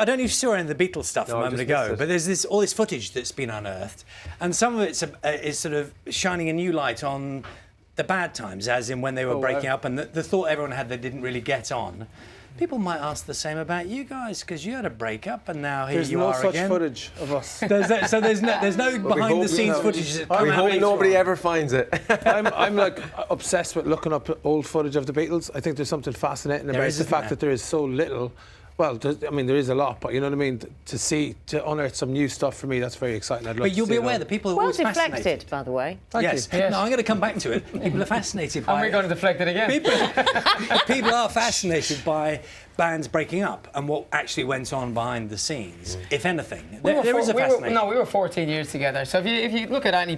I don't know if you saw any of the Beatles stuff a moment ago, but there's all this footage that's been unearthed, and some of it's is sort of shining a new light on the bad times, as in when they were breaking up, and the thought everyone had they didn't really get on. People might ask the same about you guys, because you had a break-up and now here you are again. There's no such footage of us. So there's no behind-the-scenes footage that come out. We hope nobody ever finds it. I'm like obsessed with looking up old footage of the Beatles. I think there's something fascinating about the fact that there is so little. Well, I mean, there is a lot, but you know what I mean? To unearth some new stuff for me, that's very exciting. I'd love but you'll be aware that people are always fascinated. Well deflected, by the way. Yes. No, I'm going to come back to it. People are fascinated by... And we're going to deflect it again. People are fascinated by bands breaking up and what actually went on behind the scenes, if anything. There is a fascination. We were 14 years together. So if you look at any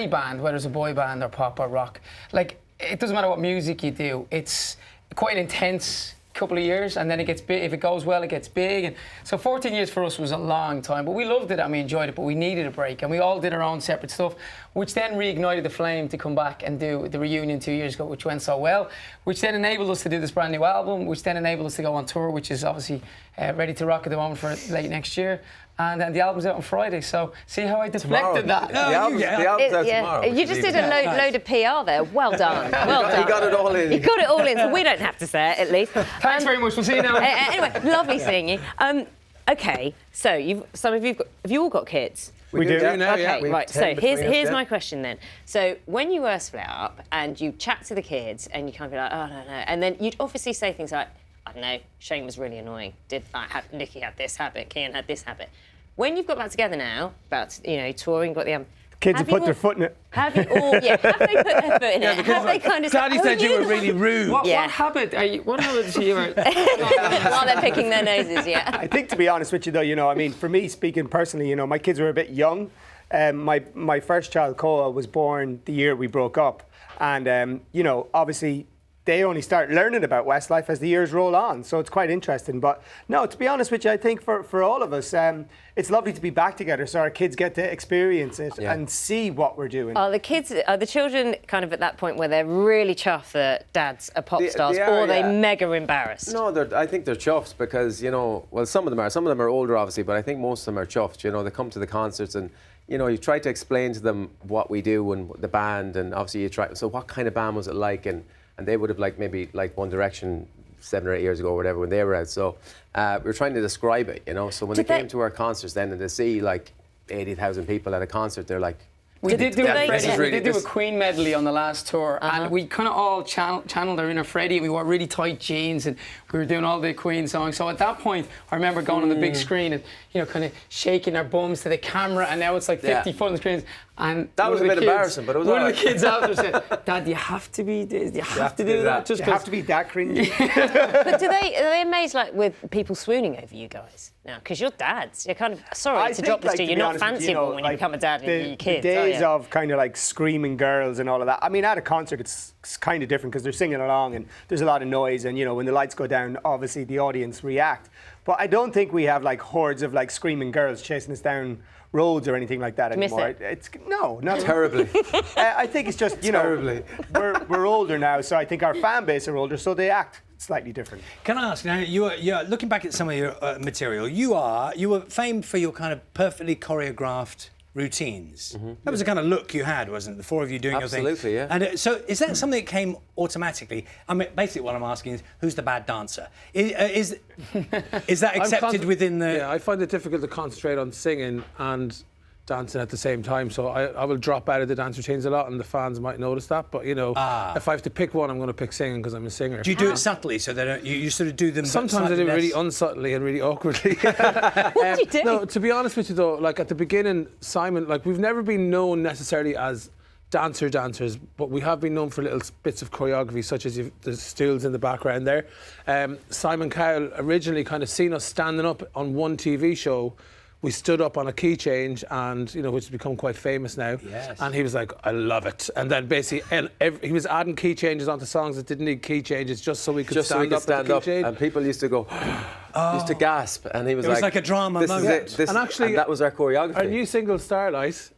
band, whether it's a boy band or pop or rock, like, it doesn't matter what music you do, it's quite an intense couple of years, and then it gets big. If it goes well, it gets big. And so 14 years for us was a long time, but we loved it and we enjoyed it, but we needed a break, and we all did our own separate stuff, which then reignited the flame to come back and do the reunion 2 years ago, which went so well, which then enabled us to do this brand new album, which then enabled us to go on tour, which is obviously ready to rock at the moment for late next year. And then the album's out on Friday, so see how I deflected that? The album's out tomorrow. You just did a load of PR there. Well done. Well done. You got it all in. You got it all in, so we don't have to say it, at least. Thanks very much. We'll see you now. Anyway, lovely seeing you. OK, so have you all got kids? We do now, okay, yeah. right. So here's my question then. So when you were split up and you chat to the kids and you kind of be like, oh, no, and then you'd obviously say things like, I don't know, Shane was really annoying. Nikki had this habit, Kian had this habit. When you've got back together now, about touring, got the kids have put their foot in it. Have you all? Yeah, have they put their foot in it? Have they kind of? Daddy said you were really rude. What habit are you? What habit are you? While they're picking their noses, yeah. I think, to be honest with you, though, I mean, for me, speaking personally, my kids were a bit young. My first child, Koa, was born the year we broke up, and obviously, they only start learning about Westlife as the years roll on, so it's quite interesting. But no, to be honest with you, I think for all of us, it's lovely to be back together so our kids get to experience it and see what we're doing. Are the children kind of at that point where they're really chuffed that dads are pop stars, or are they mega embarrassed? No, I think they're chuffed because, well, some of them are older, obviously, but I think most of them are chuffed. They come to the concerts and, you try to explain to them what we do and the band, and obviously so what kind of band was it like? And they would have maybe liked One Direction 7 or 8 years ago or whatever when they were out. So we were trying to describe it, So when they came to our concerts then and they see 80,000 people at a concert, they're like, We did do a Queen medley on the last tour, and we kind of all channeled our inner Freddie, and we wore really tight jeans, and we were doing all the Queen songs. So at that point, I remember going on the big screen and kind of shaking our bums to the camera, and now it's like 50 foot on the screens. And that was a bit embarrassing, but it was one of the kids after said, "Dad, you have to be this, you have to do that. Just you have to be that cringy." But are they amazed with people swooning over you guys now? Because you're dads. You're kind of sorry to drop this to you. You're not fanciable when you become a dad and your kids. The days of kind of screaming girls and all of that. I mean, at a concert, it's kind of different because they're singing along and there's a lot of noise, and when the lights go down, obviously the audience react. But I don't think we have hordes of screaming girls chasing us down roads or anything like that anymore. No, not terribly. I think it's just terribly. We're older now, so I think our fan base are older, so they act slightly different. Can I ask now? You're looking back at some of your material. You were famed for your kind of perfectly choreographed routines. That was the kind of look you had, wasn't it? The four of you doing your thing. Absolutely, yeah. And so, is that something that came automatically? I mean, basically, what I'm asking is, who's the bad dancer? Is that accepted within the? Yeah, I find it difficult to concentrate on singing and dancing at the same time, so I will drop out of the dance routines a lot, and the fans might notice that. But if I have to pick one, I'm going to pick singing because I'm a singer. Do you do it subtly so they don't? You sort of do them. Sometimes I do it really unsubtly and really awkwardly. What do you do? No, to be honest with you though, at the beginning, Simon, we've never been known necessarily as dancers, but we have been known for little bits of choreography, such as the stools in the background there. Simon Cowell originally kind of seen us standing up on one TV show. We stood up on a key change, and which has become quite famous now. Yes. And he was like, "I love it." And then basically, he was adding key changes onto songs that didn't need key changes, just so we could stand up. And people used to go, used to gasp, and he was like, "It was like a drama moment." And that was our choreography. Our new single, Starlight.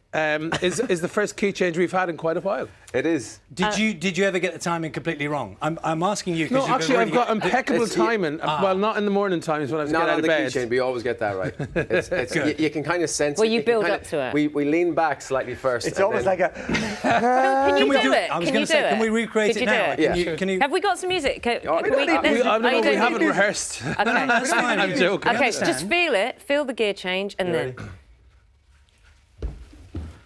is the first key change we've had in quite a while. It is. Did you ever get the timing completely wrong? I'm asking you. No, actually, I've got impeccable timing. Well, not in the morning times when I have to get out of bed. Not on the key change, we always get that right. You can kind of sense Well, it. you build up to it. We lean back slightly first. It's almost like a. Can you do it? I was Can going you to say, do can we it? recreate Could it you do now? it? Yeah. Can you? Have we got some music? Can I we, don't know. We haven't rehearsed. Okay. That's fine. I'm joking. Okay, just feel it. Feel the gear change, and then.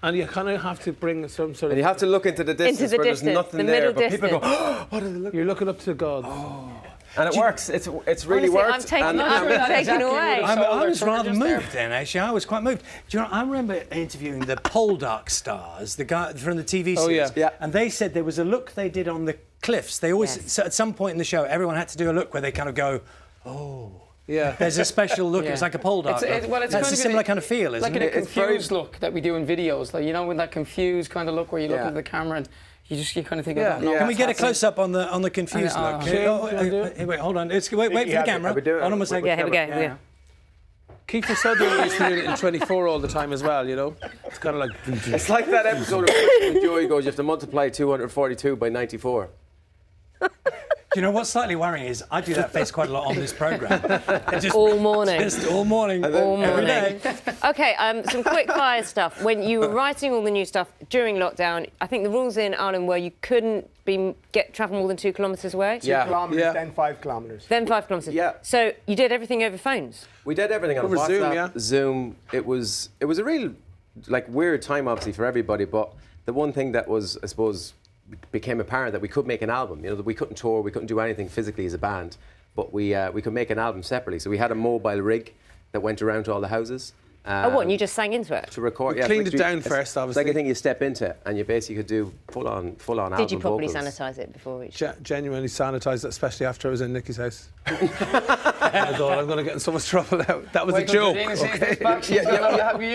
And you kind of have to bring some sort of. And you have to look into the distance the where distance, there's nothing the there, middle but people go, distance. oh, what are they looking? You're looking up to the gods. And it works. It's really Honestly, worked. I'm taking, And- I'm taken away. I was shoulder rather just there. moved then, actually. I was quite moved. Do you know, I remember interviewing the Poldark stars, the guy from the TV series. Oh, yeah. Yeah. And they said there was a look they did on the cliffs. They always, Yes. so at some point in the show, everyone had to do a look where they kind of go, Yeah. there's a special look. Yeah. It's like a Poldark look. Well, it's That's kind a of similar kind of feel, isn't like it? a It's very- confused look that we do in videos, like, you know, with that confused kind of look where you look Yeah. into the camera and you kind of think, Yeah. I don't know Yeah. Can we what's get a happening. close up on the confused And, look? Shane, Oh, do you wanna do it? wait, hold on. Wait for the have it. camera. Are we doing it? Hold on a second. Yeah, here we go. Here we go. Kiefer Sutherland used to do it in 24 all the time as well, you know? It's kind of like. It's like that episode of when Joey goes, you have to multiply 242 by 94. Do you know what's slightly worrying is I do that face quite a lot on this programme. All morning. Just all morning. All Every morning. day. Okay, some quick fire stuff. When you were writing all the new stuff during lockdown, I think the rules in Ireland were you couldn't travel more than 2 kilometres away. Yeah. Kilometers, Yeah. then 5 kilometers. Then 5 kilometres. Yeah. So you did everything over phones. We did everything on Over WhatsApp, Zoom, yeah. Zoom. It was a real, like, weird time, obviously, for everybody. But the one thing that was, I suppose, became apparent that we could make an album. You know, that we couldn't tour, we couldn't do anything physically as a band, but we could make an album separately. So we had a mobile rig that went around to all the houses. Oh, what? And you just sang into it? To record, We cleaned it down first, It's like obviously. a thing you step into, and you basically could do full on album Did you properly vocals. sanitise it before each? Genuinely sanitised it, especially after I was in Nicky's house. I thought I'm going to get in so much trouble now. That was a joke.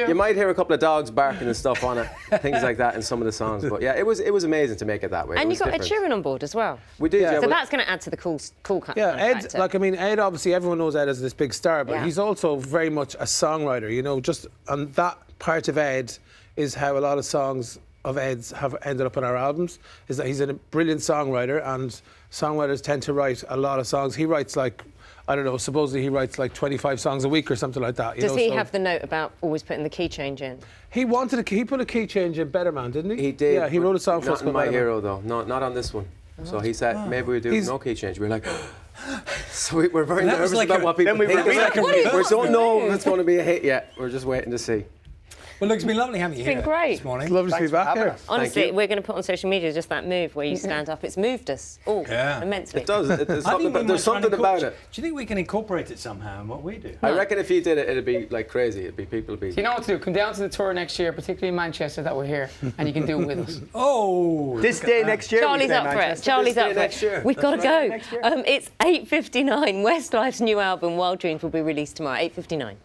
You might hear a couple of dogs barking and stuff on it, things like that in some of the songs. But yeah, it was amazing to make it that way. And It you was got Ed different. Sheeran on board as well. We did, yeah. So well, that's going to add to the cool Yeah, Ed, factor. like, I mean, Ed, obviously, everyone knows Ed as this big star, but Yeah. he's also very much a songwriter, you know, just, and that part of Ed is how a lot of songs of Ed's have ended up on our albums, is that he's a brilliant songwriter, and songwriters tend to write a lot of songs. He writes, like, I don't know, supposedly he writes like 25 songs a week or something like that. Does he have the note about always putting the key change in? He put a key change in Better Man, didn't he? He did. Yeah, he wrote a song for us Not in called My Better Man. Hero, though. Not on this one. So he said, maybe we do He's- no key change. We're like, so we're very That was nervous like about a- what people then we think. were- It's like a- What is- we don't know if it's going to be a hit yet. We're just waiting to see. Well, look, it's been lovely having you been here great. this morning. It's lovely to be Thanks for back having here. us. Honestly, you. we're going to put on social media just that move where you stand up. It's moved us all Yeah. immensely. It does. There's I think something, we might there's try and something about incorporate- it. Do you think we can incorporate it somehow in what we do? I reckon if you did it, it'd be like crazy. It'd be people be. You know what to do. Come down to the tour next year, particularly in Manchester that we're here, and you can do it with us. Oh! This day next year. we Charlie's play up for it. Manchester. Charlie's This up day for next it. year. We've got to That's go. right, next year. It's 8:59. Westlife's new album, Wild Dreams, will be released tomorrow. 8:59.